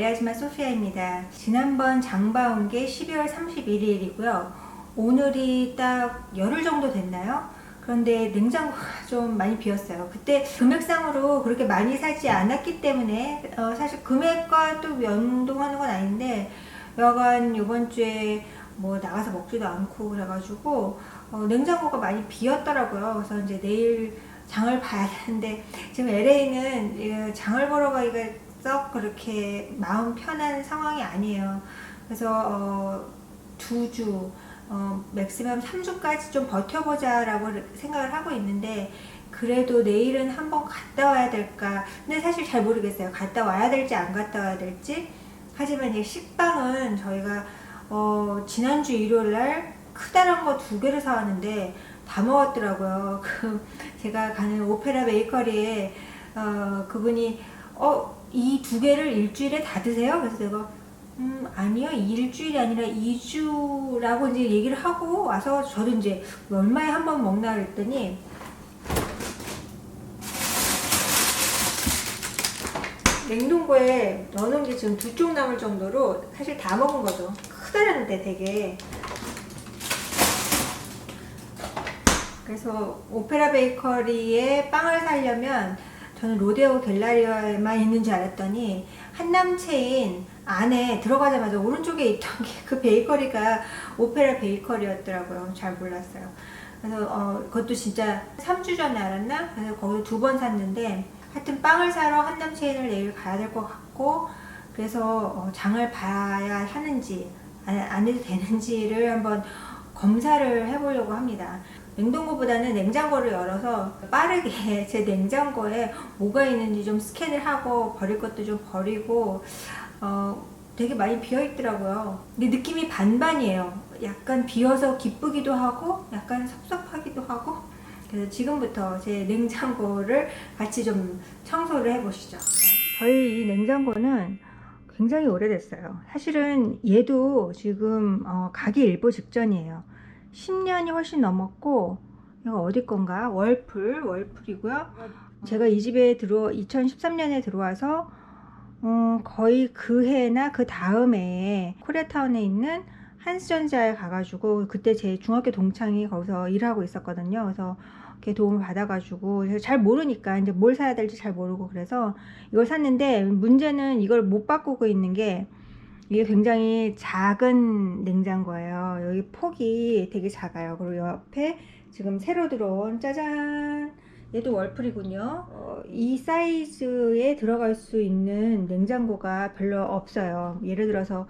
엘리아즈마 소피아입니다. 지난번 장 봐온 게 12월 31일이고요. 오늘이 딱 열흘 정도 됐나요? 그런데 냉장고가 좀 많이 비었어요. 그때 금액상으로 그렇게 많이 사지 않았기 때문에 사실 금액과 또 연동하는 건 아닌데 여간 이번 주에 뭐 나가서 먹지도 않고 그래가지고 냉장고가 많이 비었더라고요. 그래서 이제 내일 장을 봐야 되는데 지금 LA는 장을 보러 가기가 썩 그렇게 마음 편한 상황이 아니에요. 그래서 2주 맥시멈 3주까지 좀 버텨보자 라고 생각을 하고 있는데 그래도 내일은 한번 갔다 와야 될까. 근데 사실 잘 모르겠어요. 갔다 와야 될지 안 갔다 와야 될지. 하지만 이 식빵은 저희가 지난주 일요일날 크다란 거 2개를 사왔는데 다 먹었더라고요. 제가 가는 오페라 베이커리에 그분이 이 2개를 일주일에 다 드세요? 그래서 내가 아니요, 일주일이 아니라 2주라고 이제 얘기를 하고 와서 저도 이제 얼마에 한 번 먹나 그랬더니 냉동고에 넣어놓은 게 지금 2쪽 남을 정도로 사실 다 먹은 거죠. 크다는데 되게. 그래서 오페라 베이커리에 빵을 사려면 저는 로데오 갤러리아에만 있는 줄 알았더니 한남체인 안에 들어가자마자 오른쪽에 있던 게 그 베이커리가 오페라 베이커리였더라고요. 잘 몰랐어요. 그래서 그것도 진짜 3주 전에 알았나? 그래서 거기서 2번 샀는데 하여튼 빵을 사러 한남체인을 내일 가야 될 것 같고 그래서 장을 봐야 하는지 안 해도 되는지를 한번 검사를 해보려고 합니다. 냉동고보다는 냉장고를 열어서 빠르게 제 냉장고에 뭐가 있는지 좀 스캔을 하고 버릴 것도 좀 버리고 되게 많이 비어 있더라고요. 근데 느낌이 반반이에요. 약간 비어서 기쁘기도 하고 약간 섭섭하기도 하고. 그래서 지금부터 제 냉장고를 같이 좀 청소를 해보시죠. 저희 이 냉장고는 굉장히 오래됐어요. 사실은 얘도 지금 가기 일보 직전이에요. 10년이 훨씬 넘었고, 이거 어디 건가? 월풀이고요. 제가 이 집에 2013년에 들어와서 거의 그 해나 그 다음 해에 코리아타운에 있는 한스전자에 가가지고 그때 제 중학교 동창이 거기서 일하고 있었거든요. 그래서 걔 도움을 받아가지고 제가 잘 모르니까 이제 뭘 사야 될지 잘 모르고 그래서 이걸 샀는데 문제는 이걸 못 바꾸고 있는 게 이게 굉장히 작은 냉장고예요. 여기 폭이 되게 작아요. 그리고 옆에 지금 새로 들어온 짜잔, 얘도 월풀이군요. 이 사이즈에 들어갈 수 있는 냉장고가 별로 없어요. 예를 들어서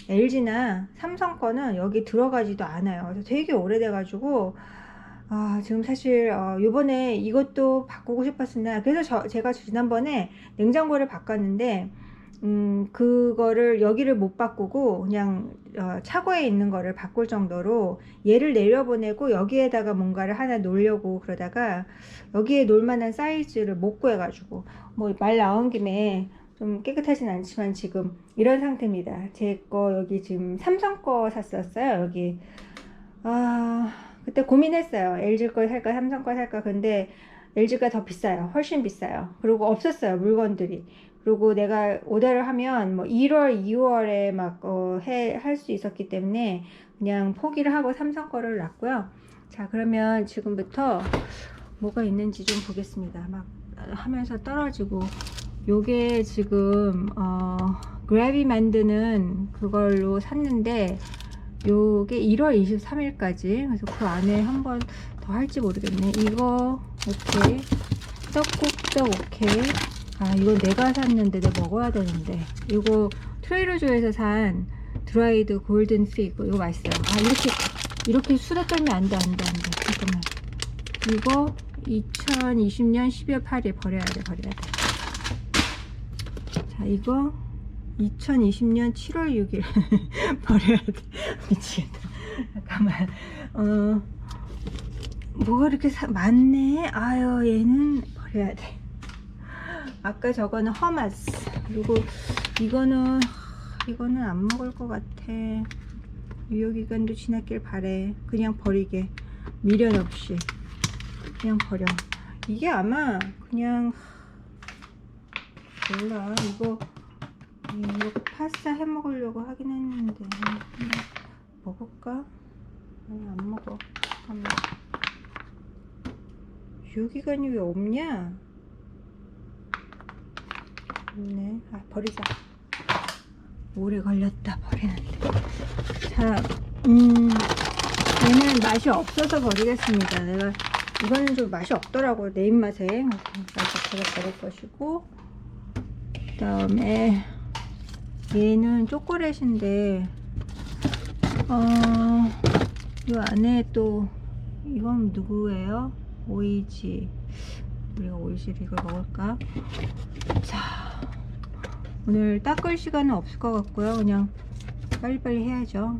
LG나 삼성 거는 여기 들어가지도 않아요. 그래서 되게 오래돼 가지고 지금 사실 요번에 이것도 바꾸고 싶었으나 그래서 제가 지난번에 냉장고를 바꿨는데 그거를 여기를 못 바꾸고 그냥 차고에 있는 거를 바꿀 정도로 얘를 내려보내고 여기에다가 뭔가를 하나 놓으려고 그러다가 여기에 놓을 만한 사이즈를 못 구해가지고 뭐 말 나온 김에 좀 깨끗하진 않지만 지금 이런 상태입니다. 제 거 여기 지금 삼성 거 샀었어요. 여기 그때 고민했어요. LG 거 살까 삼성 거 살까. 근데 LG가 더 비싸요. 훨씬 비싸요. 그리고 없었어요, 물건들이. 그리고 내가 오더를 하면 뭐 1월, 2월에 막 할 수 있었기 때문에 그냥 포기를 하고 삼성 거를 놨고요. 자, 그러면 지금부터 뭐가 있는지 좀 보겠습니다. 막 하면서 떨어지고 요게 지금 그래비 만드는 그걸로 샀는데 요게 1월 23일까지 그래서 그 안에 한번 더 할지 모르겠네. 이거 오케이, 떡국떡 오케이. 이거 내가 샀는데 내가 먹어야 되는데 이거 트레이더조에서 산 드라이드 골든 피그 이거 맛있어요. 이렇게 수다 떨면 안돼. 잠깐만. 이거 2020년 12월 8일 버려야 돼. 자, 이거 2020년 7월 6일 버려야 돼. 미치겠다. 잠깐만. 뭐가 이렇게 많네. 얘는 버려야 돼. 아까 저거는 허마스. 그리고 이거는 안 먹을 것 같아. 유효기간도 지났길 바래. 그냥 버리게. 미련 없이 그냥 버려. 이게 아마 그냥 몰라. 이거 이거 파스타 해 먹으려고 하긴 했는데 먹을까? 아니 안 먹어. 잠깐만. 유기견이 왜 없냐? 없네. 아 버리자. 오래 걸렸다 버리는데. 자, 얘는 맛이 없어서 버리겠습니다. 내가 이거는 좀 맛이 없더라고 내 입맛에. 그래서 버릴 것이고, 그 다음에 얘는 초콜릿인데 이 안에 또 이건 누구예요? 오이지. 우리가 오이지를 이걸 먹을까? 자, 오늘 닦을 시간은 없을 것 같고요. 그냥 빨리빨리 해야죠.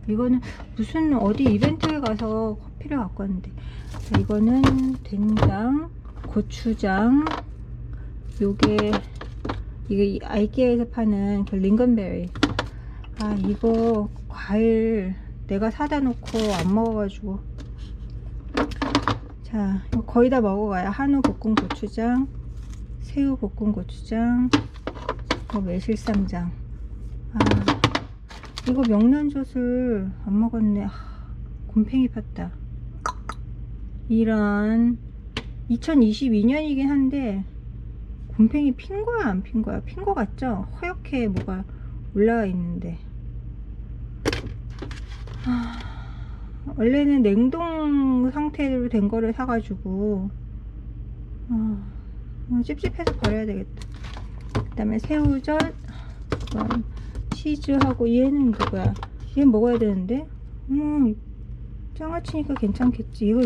이거는 무슨 어디 이벤트에 가서 커피를 갖고 왔는데, 자, 이거는 된장, 고추장, 요게 이게 아이케아에서 파는 그 링건베리. 아 이거 과일 내가 사다 놓고 안 먹어가지고. 자, 이거 거의 다 먹어가야. 한우 볶음 고추장, 새우 볶음 고추장, 매실쌈장. 아 이거 명란젓을 안 먹었네. 아, 곰팡이 팠다. 이런 2022년이긴 한데 곰팡이 핀 거야 안 핀 거야? 핀 거 같죠? 허옇게 뭐가 올라와 있는데. 원래는 냉동 상태로 된 거를 사가지고 찝찝해서 버려야 되겠다. 그 다음에 새우젓, 치즈하고. 얘는 누구야? 얘 먹어야 되는데. 장아찌니까 괜찮겠지. 이거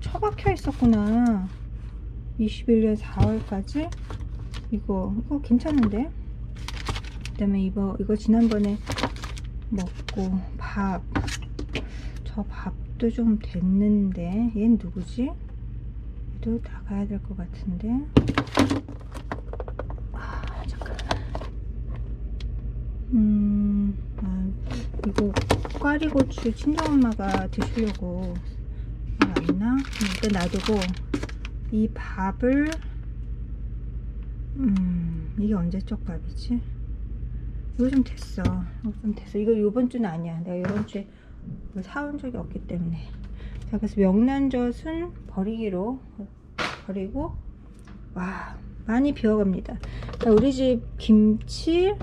처박혀 있었구나. 21년 4월까지. 이거 괜찮은데. 그 다음에 이거 지난번에 먹고 저 밥도 좀 됐는데. 얘는 누구지? 얘도 나가야 될 것 같은데. 잠깐. 이거 꽈리고추 친정엄마가 드시려고 왔나? 일단 놔두고 이 밥을 이게 언제적 밥이지? 이거 좀 됐어. 이거 요번 주는 아니야. 내가 요번 주에 사온 적이 없기 때문에. 자, 그래서 명란젓은 버리기로 버리고. 와, 많이 비워갑니다. 자, 우리 집 김치,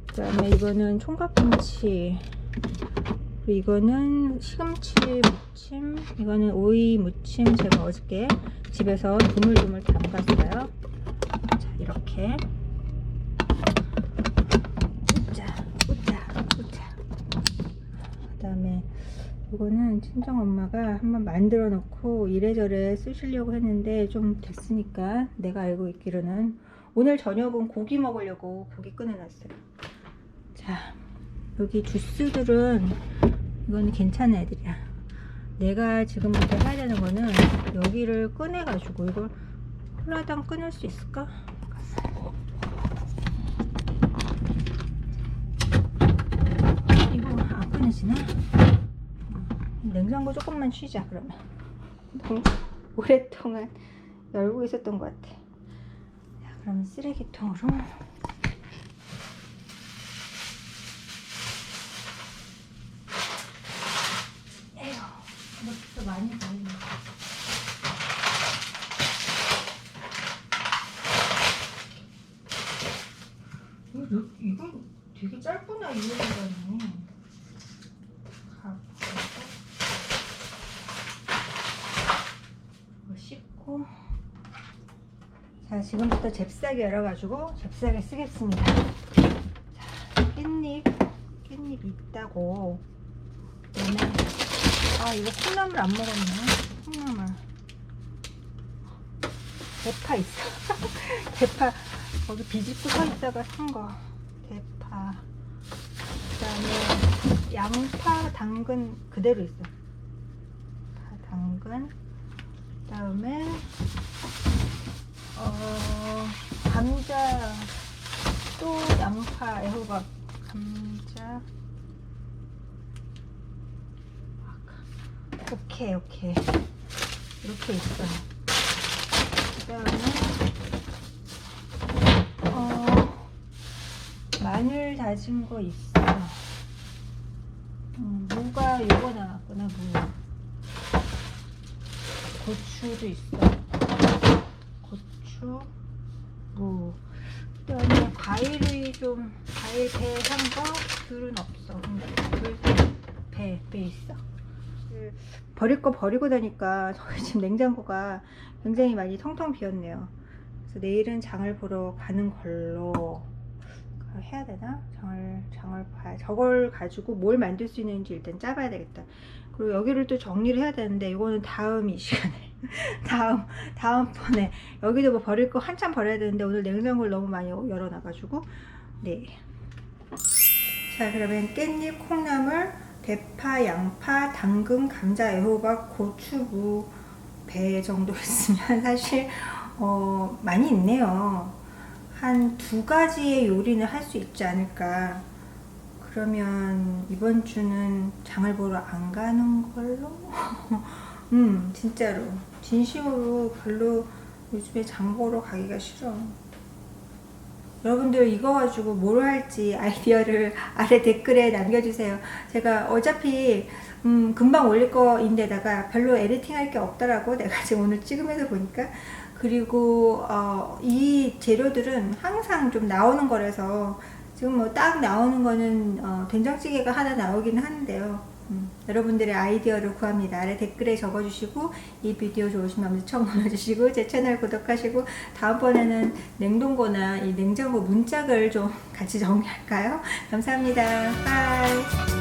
그 다음에 이거는 총각김치, 그리고 이거는 시금치 무침, 이거는 오이 무침. 제가 어저께 집에서 조물조물 담갔어요. 자, 이렇게 꽂자. 그 다음에 이거는 친정엄마가 한번 만들어 놓고 이래저래 쓰시려고 했는데 좀 됐으니까, 내가 알고 있기로는 오늘 저녁은 고기 먹으려고 고기 꺼내놨어요. 자, 여기 주스들은 이거는 괜찮은 애들이야. 내가 지금부터 해야 되는 거는 여기를 꺼내가지고, 이걸 홀라당 끊을 수 있을까? 이거 안 끊어지나? 냉장고 조금만 쉬자. 그러면 너무 오랫동안 열고 있었던 것 같아. 자, 그러면 쓰레기통으로. 이것도 많이 보이네. 이거 되게 짧구나. 이 시간이. 이거 씻고. 자, 지금부터 잽싸게 열어가지고 잽싸게 쓰겠습니다. 자, 깻잎 있다고. 얘는, 이거 콩나물 안 먹었네. 콩나물. 대파 있어. 대파 거기 비집고 서 있다가 산 거. 대파. 그 다음에 양파, 당근 그대로 있어. 당근. 그 다음에 감자, 또 양파, 애호박, 감자. 오케이 이렇게 있어요. 그 다음에 마늘 다진 거 있어. 무가 요거 나왔구나. 무. 고추도 있어. 고추, 무. 그다음에 과일이 좀 과일 배 산 거 귤은 없어. 배 있어. 버릴 거 버리고 나니까 저희 지금 냉장고가 굉장히 많이 텅텅 비었네요. 그래서 내일은 장을 보러 가는 걸로 해야 되나? 장을 봐야. 저걸 가지고 뭘 만들 수 있는지 일단 짜봐야 되겠다. 그리고 여기를 또 정리를 해야 되는데 이거는 다음 이 시간에 다음번에. 여기도 뭐 버릴 거 한참 버려야 되는데 오늘 냉장고를 너무 많이 열어놔가지고. 네. 자, 그러면 깻잎, 콩나물, 대파, 양파, 당근, 감자, 애호박, 고추, 무, 배 정도 있으면 사실 많이 있네요. 한 2가지의 요리는 할 수 있지 않을까. 그러면 이번 주는 장을 보러 안 가는 걸로? 진짜로 진심으로 별로 요즘에 장 보러 가기가 싫어. 여러분들 이거 가지고 뭘 할지 아이디어를 아래 댓글에 남겨주세요. 제가 어차피 금방 올릴 거인데다가 별로 에디팅 할 게 없더라고. 내가 지금 오늘 찍으면서 보니까. 그리고 이 재료들은 항상 좀 나오는 거라서 지금 뭐 딱 나오는 거는 된장찌개가 하나 나오긴 하는데요. 여러분들의 아이디어를 구합니다. 아래 댓글에 적어주시고 이 비디오 좋으시면 엄청 눌러주시고 제 채널 구독하시고 다음번에는 냉동고나 이 냉장고 문짝을 좀 같이 정리할까요? 감사합니다. 바이.